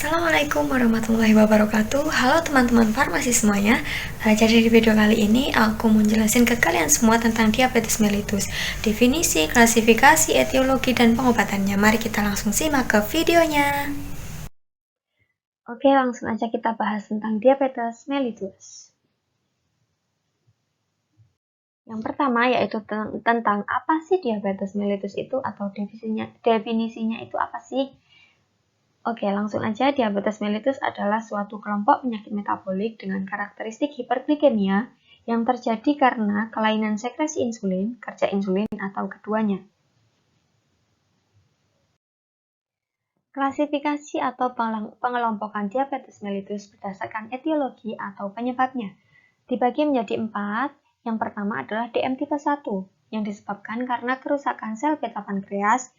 Assalamualaikum warahmatullahi wabarakatuh. Halo teman-teman farmasi semuanya. Jadi di video kali ini aku mau jelasin ke kalian semua tentang diabetes mellitus, definisi, klasifikasi, etiologi, dan pengobatannya. Mari kita langsung simak ke videonya. Oke, langsung aja kita bahas tentang diabetes mellitus. Yang pertama yaitu tentang apa sih diabetes mellitus itu, atau definisinya itu apa sih? Oke, langsung aja. Diabetes mellitus adalah suatu kelompok penyakit metabolik dengan karakteristik hiperglikemia yang terjadi karena kelainan sekresi insulin, kerja insulin, atau keduanya. Klasifikasi atau pengelompokan diabetes mellitus berdasarkan etiologi atau penyebabnya dibagi menjadi 4. Yang pertama adalah DM tipe 1 yang disebabkan karena kerusakan sel beta pankreas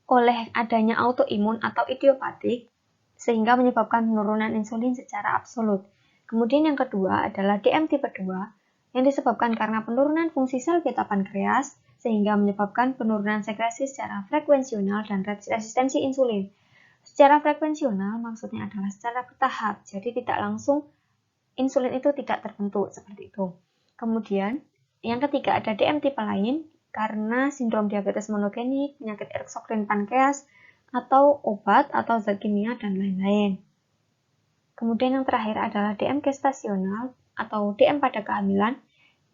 oleh adanya autoimun atau idiopatik, sehingga menyebabkan penurunan insulin secara absolut. Kemudian yang kedua adalah DM tipe 2, yang disebabkan karena penurunan fungsi sel beta pankreas, sehingga menyebabkan penurunan sekresi secara frekuensional dan resistensi insulin. Secara frekuensional maksudnya adalah secara bertahap, jadi tidak langsung insulin itu tidak terbentuk, seperti itu. Kemudian yang ketiga ada DM tipe lain, karena sindrom diabetes monogenik, penyakit eksokrin pankreas, atau obat atau zat kimia, dan lain-lain. Kemudian yang terakhir adalah DM gestasional atau DM pada kehamilan.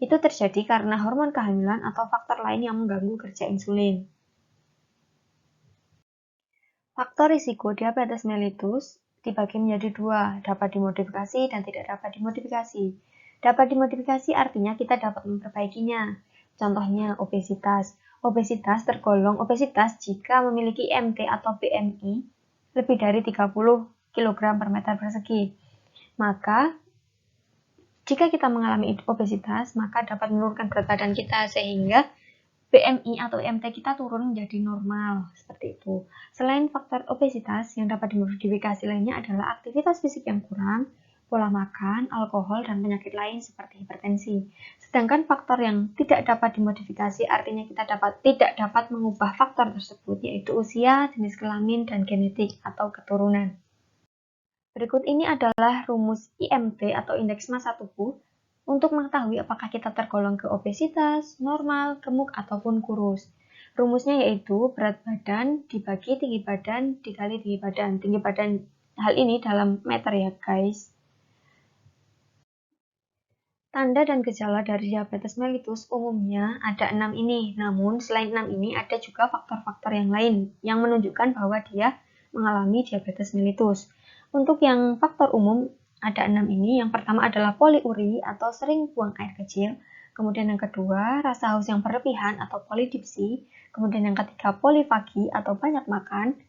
Itu terjadi karena hormon kehamilan atau faktor lain yang mengganggu kerja insulin. Faktor risiko diabetes mellitus dibagi menjadi 2, dapat dimodifikasi dan tidak dapat dimodifikasi. Dapat dimodifikasi artinya kita dapat memperbaikinya. Contohnya obesitas. Obesitas tergolong obesitas jika memiliki MT atau BMI lebih dari 30 kg per meter persegi. Maka, jika kita mengalami obesitas, maka dapat menurunkan berat badan kita sehingga BMI atau MT kita turun menjadi normal, seperti itu. Selain faktor obesitas, yang dapat dimodifikasi lainnya adalah aktivitas fisik yang kurang, pola makan, alkohol, dan penyakit lain seperti hipertensi. Sedangkan faktor yang tidak dapat dimodifikasi artinya kita tidak dapat mengubah faktor tersebut, yaitu usia, jenis kelamin, dan genetik atau keturunan. Berikut ini adalah rumus IMT atau indeks massa tubuh untuk mengetahui apakah kita tergolong ke obesitas, normal, gemuk, ataupun kurus. Rumusnya yaitu berat badan dibagi tinggi badan dikali tinggi badan. Tinggi badan hal ini dalam meter ya guys. Tanda dan gejala dari diabetes mellitus umumnya ada 6 ini, namun selain 6 ini ada juga faktor-faktor yang lain yang menunjukkan bahwa dia mengalami diabetes mellitus. Untuk yang faktor umum ada 6 ini, yang pertama adalah poliuri atau sering buang air kecil, kemudian yang kedua rasa haus yang berlebihan atau polidipsi, kemudian yang ketiga polifagi atau banyak makan,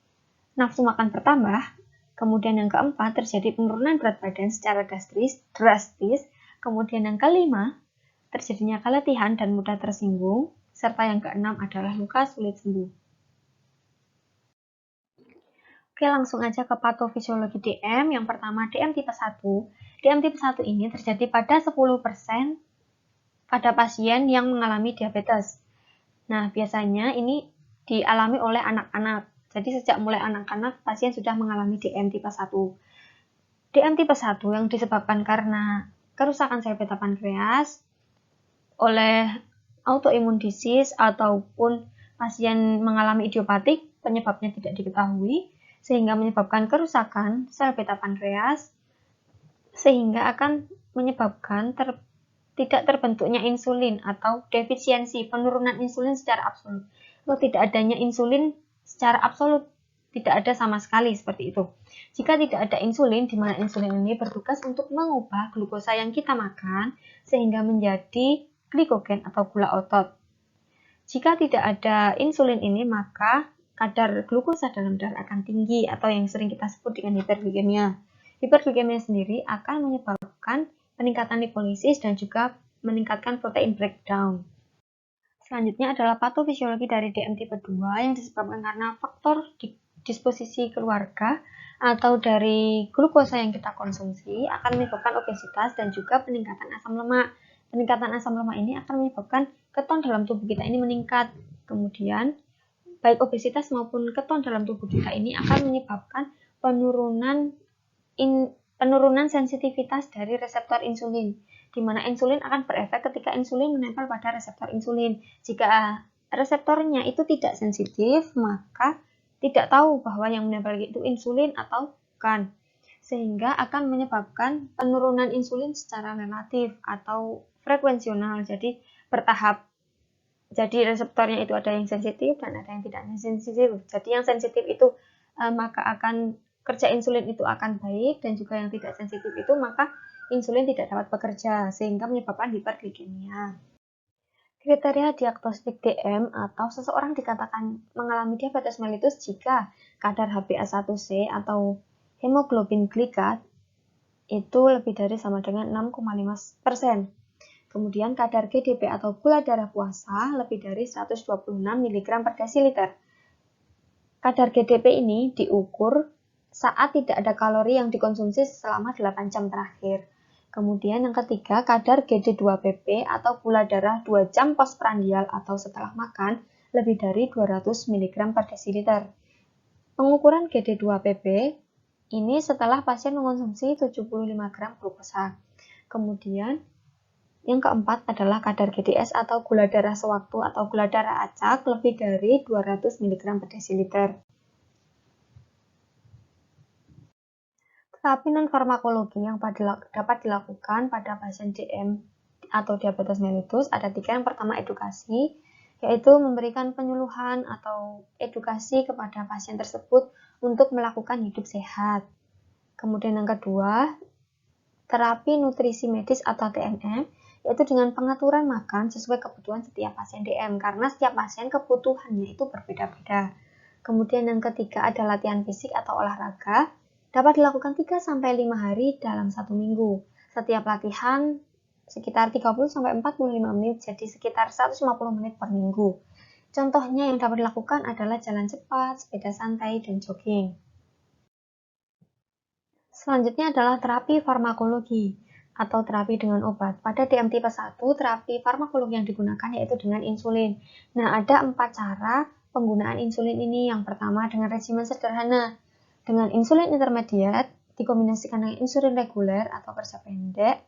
nafsu makan bertambah, kemudian yang keempat terjadi penurunan berat badan secara drastis, kemudian yang kelima, terjadinya keletihan dan mudah tersinggung, serta yang keenam adalah luka sulit sembuh. Oke, langsung aja ke patofisiologi DM. Yang pertama, DM tipe 1. DM tipe 1 ini terjadi pada 10% pada pasien yang mengalami diabetes. Nah, biasanya ini dialami oleh anak-anak. Jadi sejak mulai anak-anak, pasien sudah mengalami DM tipe 1. DM tipe 1 yang disebabkan karena kerusakan sel beta pankreas oleh autoimmune disease ataupun pasien mengalami idiopatik, penyebabnya tidak diketahui, sehingga menyebabkan kerusakan sel beta pankreas, sehingga akan menyebabkan tidak terbentuknya insulin atau defisiensi, penurunan insulin secara absolut, atau tidak adanya insulin secara absolut, tidak ada sama sekali, seperti itu. Jika tidak ada insulin, di mana insulin ini bertugas untuk mengubah glukosa yang kita makan sehingga menjadi glikogen atau gula otot. Jika tidak ada insulin ini, maka kadar glukosa dalam darah akan tinggi atau yang sering kita sebut dengan hiperglikemia. Hiperglikemia sendiri akan menyebabkan peningkatan lipolisis dan juga meningkatkan protein breakdown. Selanjutnya adalah patofisiologi dari DM tipe 2 yang disebabkan karena faktor disposisi keluarga atau dari glukosa yang kita konsumsi akan menyebabkan obesitas dan juga peningkatan asam lemak. Peningkatan asam lemak ini akan menyebabkan keton dalam tubuh kita ini meningkat. Kemudian, baik obesitas maupun keton dalam tubuh kita ini akan menyebabkan penurunan sensitivitas dari reseptor insulin, di mana insulin akan berefek ketika insulin menempel pada reseptor insulin. Jika reseptornya itu tidak sensitif, maka tidak tahu bahwa yang menempel itu insulin atau bukan, sehingga akan menyebabkan penurunan insulin secara relatif atau frekuensional, jadi bertahap. Jadi reseptornya itu ada yang sensitif dan ada yang tidak sensitif. Jadi yang sensitif itu maka akan kerja insulin itu akan baik, dan juga yang tidak sensitif itu maka insulin tidak dapat bekerja sehingga menyebabkan hiperglikemia. Kriteria diagnostik DM atau seseorang dikatakan mengalami diabetes mellitus jika kadar HbA1c atau hemoglobin glikat itu lebih dari sama dengan 6,5%. Kemudian kadar GDP atau gula darah puasa lebih dari 126 mg per desiliter. Kadar GDP ini diukur saat tidak ada kalori yang dikonsumsi selama 8 jam terakhir. Kemudian yang ketiga, kadar GD2PP atau gula darah 2 jam postprandial atau setelah makan lebih dari 200 mg per desiliter. Pengukuran GD2PP ini setelah pasien mengonsumsi 75 gram glukosa. Kemudian yang keempat adalah kadar GDS atau gula darah sewaktu atau gula darah acak lebih dari 200 mg per desiliter. Terapi non-farmakologi yang dapat dilakukan pada pasien DM atau diabetes mellitus ada 3. Yang pertama, edukasi, yaitu memberikan penyuluhan atau edukasi kepada pasien tersebut untuk melakukan hidup sehat. Kemudian yang kedua, terapi nutrisi medis atau TNM, yaitu dengan pengaturan makan sesuai kebutuhan setiap pasien DM, karena setiap pasien kebutuhannya itu berbeda-beda. Kemudian yang ketiga ada latihan fisik atau olahraga, dapat dilakukan 3-5 hari dalam 1 minggu. Setiap latihan sekitar 30-45 menit, jadi sekitar 150 menit per minggu. Contohnya yang dapat dilakukan adalah jalan cepat, sepeda santai, dan jogging. Selanjutnya adalah terapi farmakologi atau terapi dengan obat. Pada DM tipe 1, terapi farmakologi yang digunakan yaitu dengan insulin. Nah, ada 4 cara penggunaan insulin ini. Yang pertama dengan regimen sederhana, dengan insulin intermediate dikombinasikan dengan insulin reguler atau kerja pendek,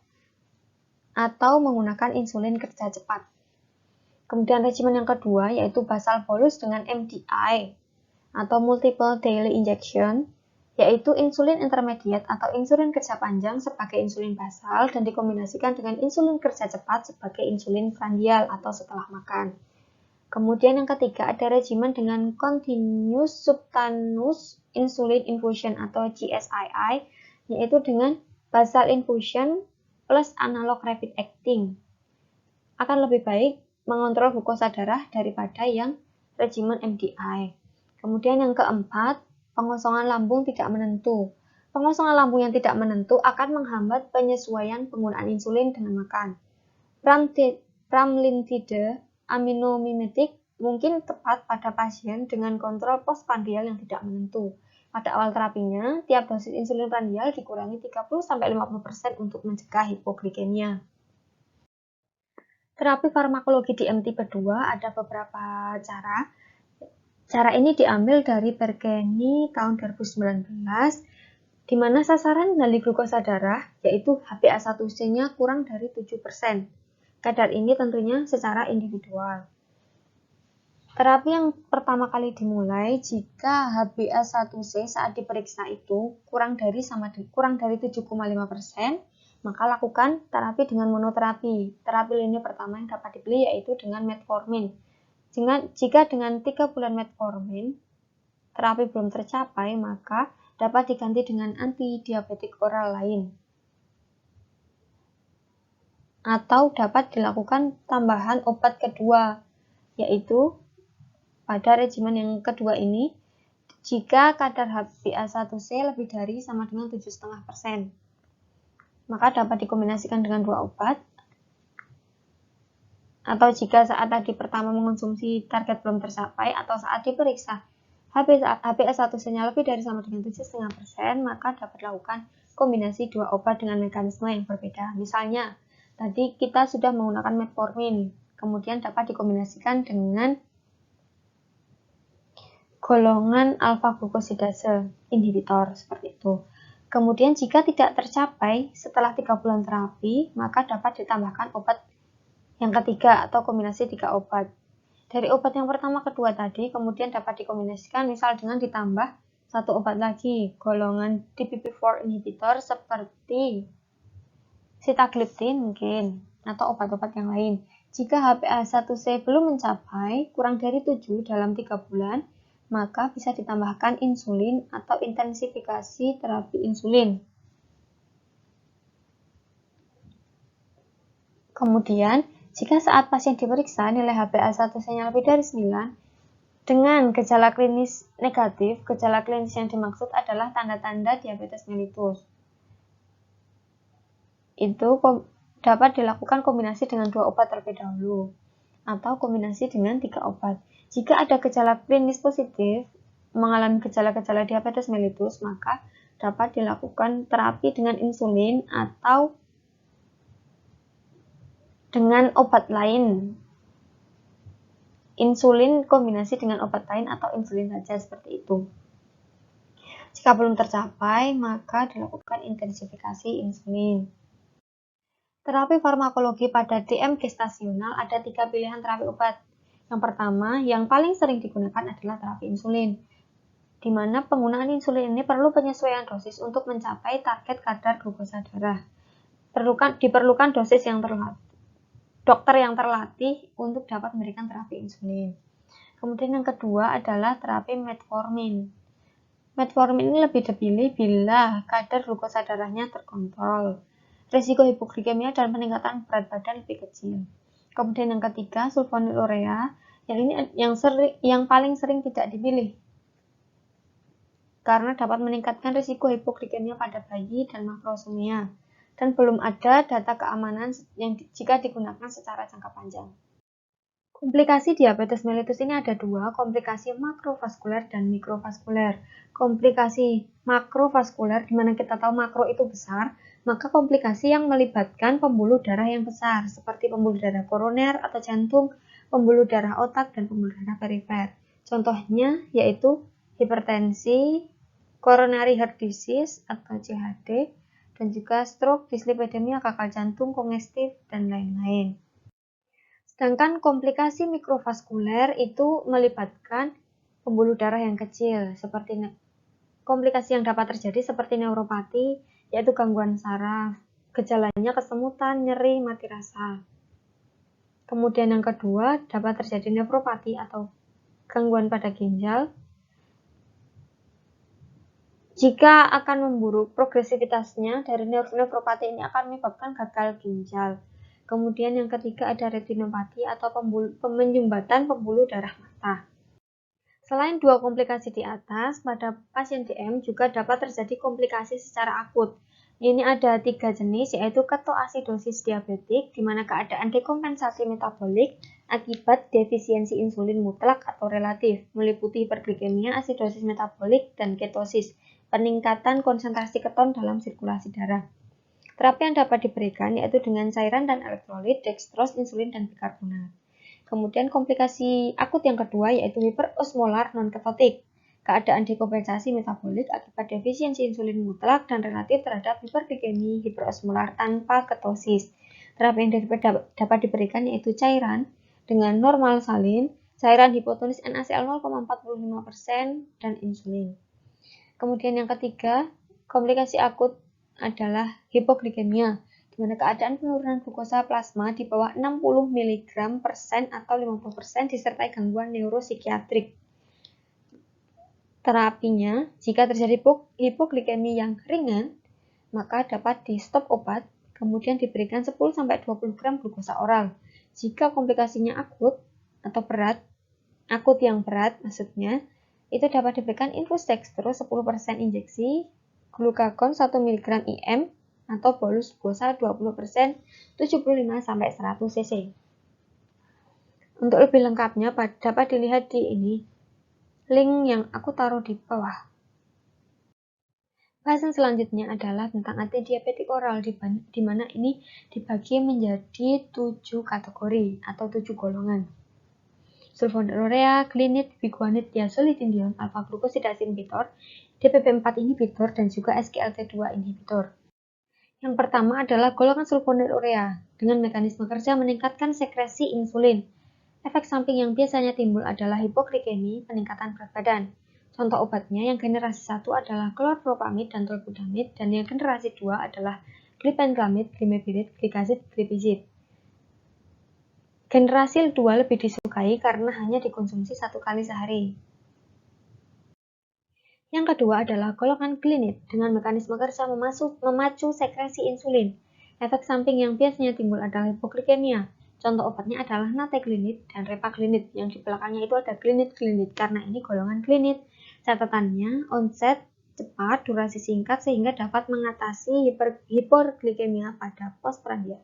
atau menggunakan insulin kerja cepat. Kemudian regimen yang kedua yaitu basal bolus dengan MDI atau multiple daily injection, yaitu insulin intermediate atau insulin kerja panjang sebagai insulin basal dan dikombinasikan dengan insulin kerja cepat sebagai insulin prandial atau setelah makan. Kemudian yang ketiga ada regimen dengan continuous subcutaneous insulin infusion atau GSII, yaitu dengan basal infusion plus analog rapid acting. Akan lebih baik mengontrol glukosa darah daripada yang regimen MDI. Kemudian yang keempat, pengosongan lambung tidak menentu. Pengosongan lambung yang tidak menentu akan menghambat penyesuaian penggunaan insulin dengan makan. Pramlintide aminomimetics mungkin tepat pada pasien dengan kontrol postprandial yang tidak menentu. Pada awal terapinya, tiap dosis insulin prandial dikurangi 30-50% untuk mencegah hipoglikemia. Terapi farmakologi DM tipe 2 ada beberapa cara. Cara ini diambil dari Bergeni tahun 2019, di mana sasaran kendali glukosa darah yaitu HbA1c-nya kurang dari 7%. Kadar ini tentunya secara individual. Terapi yang pertama kali dimulai jika HbA1c saat diperiksa itu kurang dari 7,5%, maka lakukan terapi dengan monoterapi. Terapi lini pertama yang dapat dipilih yaitu dengan metformin. Jika dengan 3 bulan metformin terapi belum tercapai, maka dapat diganti dengan antidiabetik oral lain. Atau dapat dilakukan tambahan obat kedua, yaitu pada regimen yang kedua ini, jika kadar HbA1c lebih dari sama dengan 7,5%, maka dapat dikombinasikan dengan 2 obat. Atau jika saat tadi pertama mengonsumsi target belum tercapai, atau saat diperiksa HbA1c-nya lebih dari sama dengan 7,5%, maka dapat dilakukan kombinasi 2 obat dengan mekanisme yang berbeda. Misalnya, tadi kita sudah menggunakan metformin, kemudian dapat dikombinasikan dengan golongan alfa glukosidase inhibitor seperti itu. Kemudian jika tidak tercapai setelah 3 bulan terapi, maka dapat ditambahkan obat yang ketiga atau kombinasi 3 obat. Dari obat yang pertama kedua tadi, kemudian dapat dikombinasikan misal dengan ditambah satu obat lagi, golongan DPP-4 inhibitor seperti sitagliptin mungkin, atau obat-obat yang lain. Jika HbA1c belum mencapai kurang dari 7 dalam 3 bulan, maka bisa ditambahkan insulin atau intensifikasi terapi insulin. Kemudian, jika saat pasien diperiksa nilai HbA1c-nya lebih dari 9, dengan gejala klinis negatif, gejala klinis yang dimaksud adalah tanda-tanda diabetes mellitus. Itu dapat dilakukan kombinasi dengan 2 obat terlebih dahulu, atau kombinasi dengan 3 obat. Jika ada gejala klinis positif, mengalami gejala-gejala diabetes mellitus, maka dapat dilakukan terapi dengan insulin atau dengan obat lain. Insulin kombinasi dengan obat lain atau insulin saja seperti itu. Jika belum tercapai, maka dilakukan intensifikasi insulin. Terapi farmakologi pada DM gestasional ada 3 pilihan terapi obat. Yang pertama, yang paling sering digunakan adalah terapi insulin, di mana penggunaan insulin ini perlu penyesuaian dosis untuk mencapai target kadar glukosa darah. Diperlukan dosis yang dokter yang terlatih untuk dapat memberikan terapi insulin. Kemudian yang kedua adalah terapi metformin. Metformin ini lebih dipilih bila kadar glukosa darahnya terkontrol, risiko hipoglikemia dan peningkatan berat badan lebih kecil. Kemudian yang ketiga, sulfonylurea, yang paling sering tidak dipilih karena dapat meningkatkan risiko hipoglikemia pada bayi dan makrosemia, dan belum ada data keamanan jika digunakan secara jangka panjang. Komplikasi diabetes mellitus ini ada 2, komplikasi makrovaskuler dan mikrovaskuler. Komplikasi makrovaskuler, di mana kita tahu makro itu besar, maka komplikasi yang melibatkan pembuluh darah yang besar, seperti pembuluh darah koroner atau jantung, pembuluh darah otak, dan pembuluh darah perifer. Contohnya yaitu hipertensi, coronary heart disease atau CHD, dan juga stroke, dislipidemia, gagal jantung, kongestif, dan lain-lain. Sedangkan komplikasi mikrovaskuler itu melibatkan pembuluh darah yang kecil, seperti komplikasi yang dapat terjadi seperti neuropati, yaitu gangguan saraf, gejalanya kesemutan, nyeri, mati rasa. Kemudian yang kedua dapat terjadi nefropati atau gangguan pada ginjal. Jika akan memburuk progresivitasnya dari nefropati ini akan menyebabkan gagal ginjal. Kemudian yang ketiga ada retinopati atau penyumbatan pembuluh darah mata. Selain 2 komplikasi di atas, pada pasien DM juga dapat terjadi komplikasi secara akut. Ini ada 3 jenis, yaitu ketoasidosis diabetik, di mana keadaan dekompensasi metabolik akibat defisiensi insulin mutlak atau relatif, meliputi hiperglikemia, asidosis metabolik, dan ketosis, peningkatan konsentrasi keton dalam sirkulasi darah. Terapi yang dapat diberikan yaitu dengan cairan dan elektrolit, dextrose, insulin, dan bikarbonat. Kemudian komplikasi akut yang kedua yaitu hiperosmolar non-ketotik, keadaan dekompensasi metabolik akibat defisiensi insulin mutlak dan relatif terhadap hiperglikemi hiperosmolar tanpa ketosis. Terapi yang dapat diberikan yaitu cairan dengan normal salin, cairan hipotonis NaCl 0,45%, dan insulin. Kemudian yang ketiga, komplikasi akut adalah hipoglikemia, di mana keadaan penurunan glukosa plasma di bawah 60 mg per sen atau 50% disertai gangguan neuropsikiatrik. Terapinya, jika terjadi hipoglikemi yang ringan, maka dapat di stop obat, kemudian diberikan 10-20 gram glukosa oral. Jika komplikasinya akut atau berat, akut yang berat maksudnya, itu dapat diberikan infus dextrose 10% injeksi, glukagon 1 mg IM, atau bolus glukosa 20% 75-100 cc. Untuk lebih lengkapnya dapat dilihat di link yang aku taruh di bawah. Bahasan selanjutnya adalah tentang antidiabetik oral, di mana ini dibagi menjadi 7 kategori atau 7 golongan. sulfonylurea, glinit, biguanid, diazolidindion, alpha-glucosidase inhibitor, DPP-4 inhibitor, dan juga SGLT2 inhibitor. Yang pertama adalah golongan sulfonylurea dengan mekanisme kerja meningkatkan sekresi insulin. Efek samping yang biasanya timbul adalah hipoglikemi, peningkatan berat badan. Contoh obatnya yang generasi 1 adalah klorpropamid dan tolbutamid, dan yang generasi 2 adalah glipenclamid, glimepirid, glikazid, glipizid. Generasi 2 lebih disukai karena hanya dikonsumsi 1 kali sehari. Yang kedua adalah golongan glinit dengan mekanisme kerja memacu sekresi insulin. Efek samping yang biasanya timbul adalah hipoglikemia. Contoh obatnya adalah nateglinit dan repaglinit. Yang di belakangnya itu ada glinit karena ini golongan glinit. Catatannya onset cepat, durasi singkat sehingga dapat mengatasi hiperglikemia pada postprandial.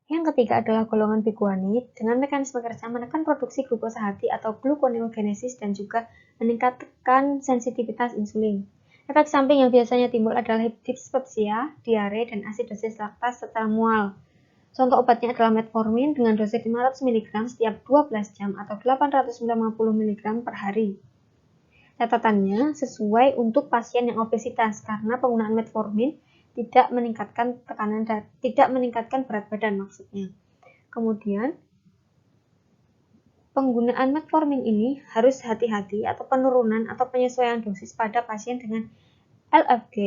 Yang ketiga adalah golongan biguanid dengan mekanisme kerja menekan produksi glukosa hati atau gluconeogenesis dan juga meningkatkan sensitivitas insulin. Efek samping yang biasanya timbul adalah dispepsia, diare, dan asidosis laktas setelah mual. Contoh obatnya adalah metformin dengan dosis 500 mg setiap 12 jam atau 890 mg per hari. Catatannya sesuai untuk pasien yang obesitas karena penggunaan metformin tidak meningkatkan tekanan dan tidak meningkatkan berat badan maksudnya. Kemudian penggunaan metformin ini harus hati-hati atau penurunan atau penyesuaian dosis pada pasien dengan LFG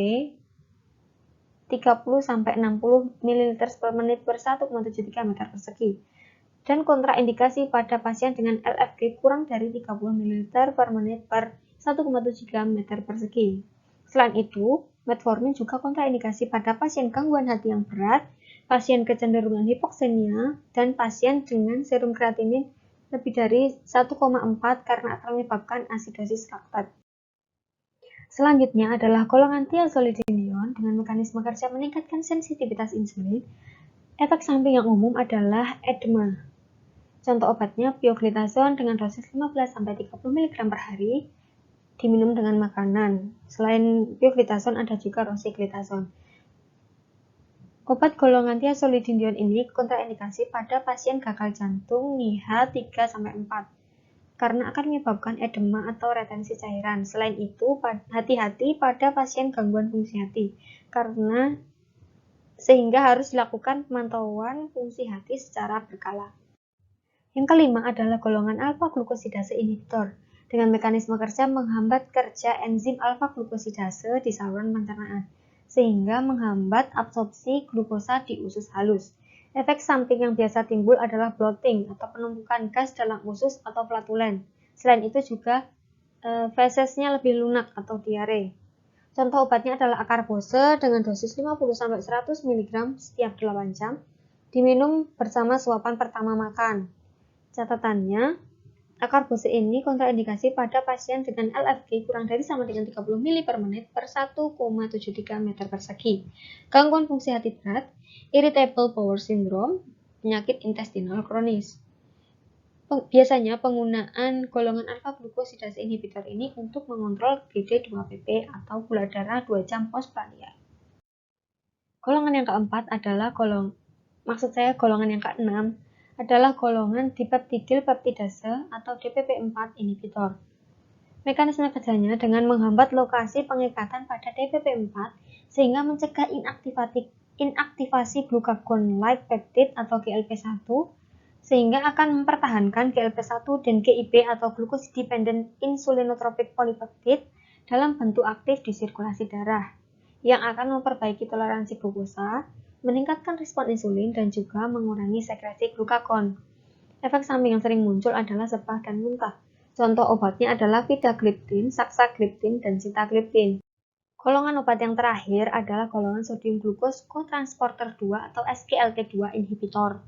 30-60 ml per menit per 1,73 meter persegi dan kontraindikasi pada pasien dengan LFG kurang dari 30 ml per menit per 1,73 meter persegi. Selain itu, metformin juga kontraindikasi pada pasien gangguan hati yang berat, pasien kecenderungan hipoksemia, dan pasien dengan serum kreatinin lebih dari 1,4 karena akan menyebabkan asidosis laktat. Selanjutnya adalah golongan thiazolidindion dengan mekanisme kerja meningkatkan sensitivitas insulin. Efek samping yang umum adalah edema. Contoh obatnya pioglitazone dengan dosis 15-30 mg per hari diminum dengan makanan. Selain pioglitazone ada juga rosiglitazone. Obat golongan thiazolidindion ini kontraindikasi pada pasien gagal jantung NIH 3-4 karena akan menyebabkan edema atau retensi cairan. Selain itu, hati-hati pada pasien gangguan fungsi hati karena sehingga harus dilakukan pemantauan fungsi hati secara berkala. Yang kelima adalah golongan alpha-glucosidase inhibitor dengan mekanisme kerja menghambat kerja enzim alpha-glucosidase di saluran pencernaan, sehingga menghambat absorpsi glukosa di usus halus. Efek samping yang biasa timbul adalah bloating atau penumpukan gas dalam usus atau flatulen. Selain itu juga fesesnya lebih lunak atau diare. Contoh obatnya adalah akarbose dengan dosis 50-100 mg setiap 8 jam, diminum bersama suapan pertama makan. Catatannya, akarbose ini kontraindikasi pada pasien dengan LFG kurang dari sama dengan 30 ml per menit per 1,73 meter persegi, gangguan fungsi hati berat, irritable bowel syndrome, penyakit intestinal kronis. Biasanya penggunaan golongan alpha-glucosidase inhibitor ini untuk mengontrol GD2PP atau gula darah 2 jam postprandial. Golongan yang keempat adalah golongan yang keenam adalah golongan dipeptidil peptidase atau DPP-4 inhibitor. Mekanisme kerjanya dengan menghambat lokasi pengikatan pada DPP-4 sehingga mencegah inaktivasi glucagon-like peptide atau GLP-1 sehingga akan mempertahankan GLP-1 dan GIP atau glucose dependent insulinotropic polypeptide dalam bentuk aktif di sirkulasi darah yang akan memperbaiki toleransi glukosa, meningkatkan respon insulin, dan juga mengurangi sekresi glukagon. Efek samping yang sering muncul adalah sebah dan muntah. Contoh obatnya adalah vidagliptin, saxagliptin, dan sitagliptin. Golongan obat yang terakhir adalah golongan sodium glucose cotransporter 2 atau SGLT2 inhibitor.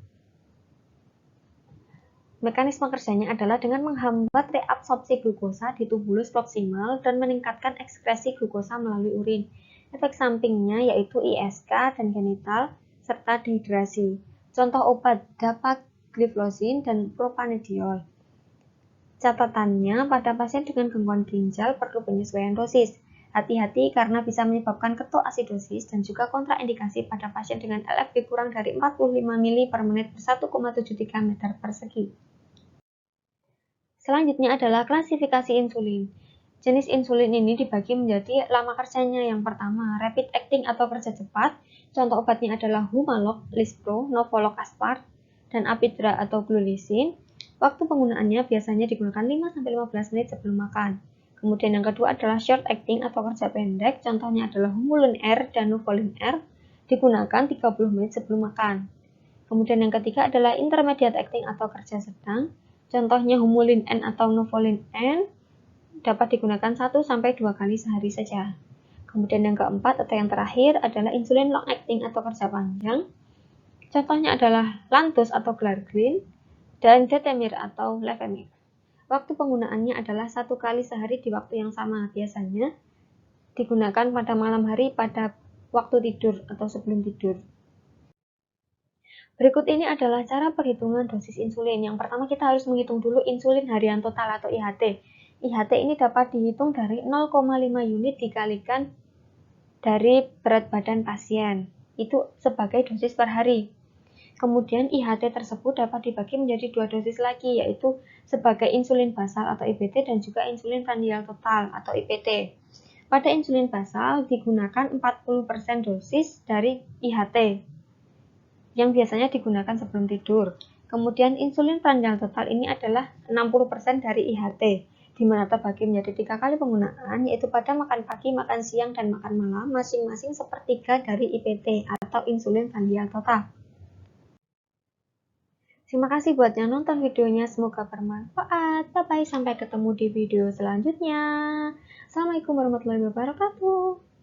Mekanisme kerjanya adalah dengan menghambat reabsorpsi glukosa di tubulus proksimal dan meningkatkan ekskresi glukosa melalui urin. Efek sampingnya yaitu ISK dan genital, serta dehidrasi. Contoh obat dapagliflozin dan propanediol. Catatannya, pada pasien dengan gangguan ginjal perlu penyesuaian dosis. Hati-hati karena bisa menyebabkan ketoasidosis dan juga kontraindikasi pada pasien dengan LFG kurang dari 45 ml per menit per 1,73 meter persegi. Selanjutnya adalah klasifikasi insulin. Jenis insulin ini dibagi menjadi lama kerjanya. Yang pertama, rapid acting atau kerja cepat. Contoh obatnya adalah Humalog, Lispro, Novolog Aspart, dan Apidra atau Glulisin. Waktu penggunaannya biasanya digunakan 5-15 menit sebelum makan. Kemudian yang kedua adalah short acting atau kerja pendek. Contohnya adalah Humulin R dan Nuvolin R. Digunakan 30 menit sebelum makan. Kemudian yang ketiga adalah intermediate acting atau kerja sedang. Contohnya Humulin N atau Nuvolin N dapat digunakan 1-2 kali sehari saja. Kemudian yang keempat atau yang terakhir adalah insulin long acting atau kerja panjang. Contohnya adalah Lantus atau Glargine dan Zetemir atau Levemir. Waktu penggunaannya adalah 1 kali sehari di waktu yang sama. Biasanya digunakan pada malam hari pada waktu tidur atau sebelum tidur. Berikut ini adalah cara perhitungan dosis insulin. Yang pertama kita harus menghitung dulu insulin harian total atau IHT. IHT ini dapat dihitung dari 0,5 unit dikalikan dari berat badan pasien. Itu sebagai dosis per hari. Kemudian IHT tersebut dapat dibagi menjadi 2 dosis lagi, yaitu sebagai insulin basal atau IBT dan juga insulin prandial total atau IPT. Pada insulin basal digunakan 40% dosis dari IHT yang biasanya digunakan sebelum tidur. Kemudian insulin prandial total ini adalah 60% dari IHT, di mana terbagi menjadi 3 kali penggunaan, yaitu pada makan pagi, makan siang, dan makan malam, masing-masing sepertiga dari IPT atau insulin prandial total. Terima kasih buat yang nonton videonya, semoga bermanfaat. Bye-bye, sampai ketemu di video selanjutnya. Assalamualaikum warahmatullahi wabarakatuh.